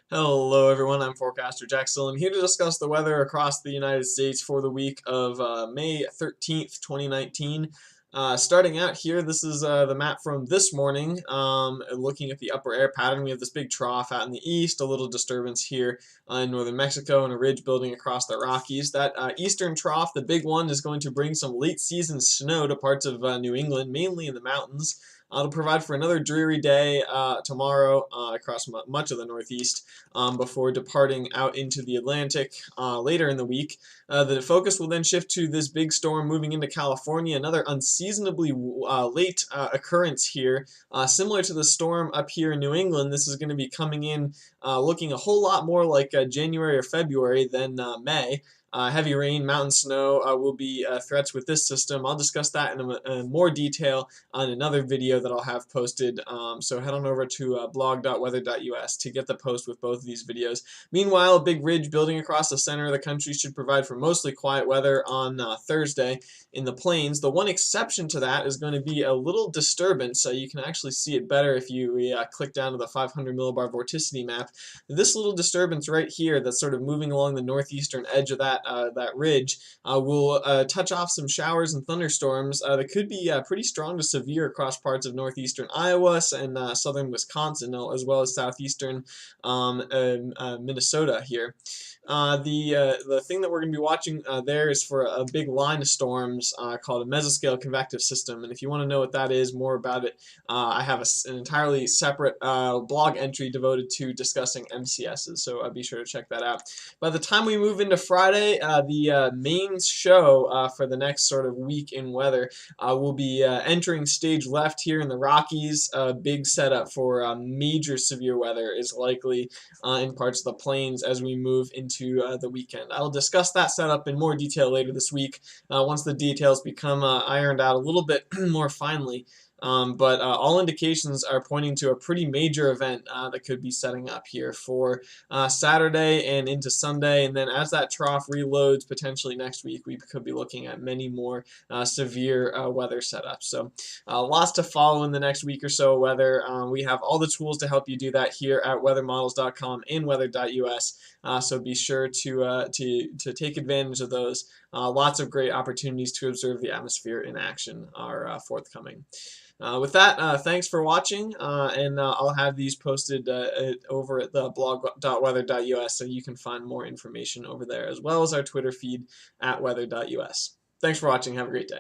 Hello everyone, I'm forecaster Jack Sillin here to discuss the weather across the United States for the week of May 13th, 2019. Starting out here, this is the map from this morning. Looking at the upper air pattern, we have this big trough out in the east, a little disturbance here in northern Mexico, and a ridge building across the Rockies. That eastern trough, the big one, is going to bring some late season snow to parts of New England, mainly in the mountains. It'll provide for another dreary day tomorrow across much of the Northeast before departing out into the Atlantic later in the week. The focus will then shift to this big storm moving into California, another unseasonably late occurrence here. Similar to the storm up here in New England, this is going to be coming in looking a whole lot more like January or February than May. Heavy rain, mountain snow will be threats with this system. I'll discuss that in more detail on another video that I'll have posted. So head on over to blog.weather.us to get the post with both of these videos. Meanwhile, a big ridge building across the center of the country should provide for mostly quiet weather on Thursday in the plains. The one exception to that is going to be a little disturbance. You can actually see it better if you click down to the 500 millibar vorticity map. This little disturbance right here that's sort of moving along the northeastern edge of that ridge will touch off some showers and thunderstorms that could be pretty strong to severe across parts of northeastern Iowa and southern Wisconsin, as well as southeastern Minnesota here. The thing that we're going to be watching there is for a big line of storms called a mesoscale convective system, and if you want to know what that is, more about it, I have an entirely separate blog entry devoted to discussing MCSs, so be sure to check that out. By the time we move into Friday, the main show for the next sort of week in weather will be entering stage left here in the Rockies. A big setup for major severe weather is likely in parts of the plains as we move into the weekend. I'll discuss that setup in more detail later this week once the details become ironed out a little bit more finely. But all indications are pointing to a pretty major event that could be setting up here for Saturday and into Sunday, and then as that trough reloads potentially next week, we could be looking at many more severe weather setups. So lots to follow in the next week or so of weather. We have all the tools to help you do that here at weathermodels.com and weather.us, so be sure to take advantage of those. Lots of great opportunities to observe the atmosphere in action are forthcoming. With that, thanks for watching, and I'll have these posted over at the blog.weather.us so you can find more information over there, as well as our Twitter feed at weather.us. Thanks for watching. Have a great day.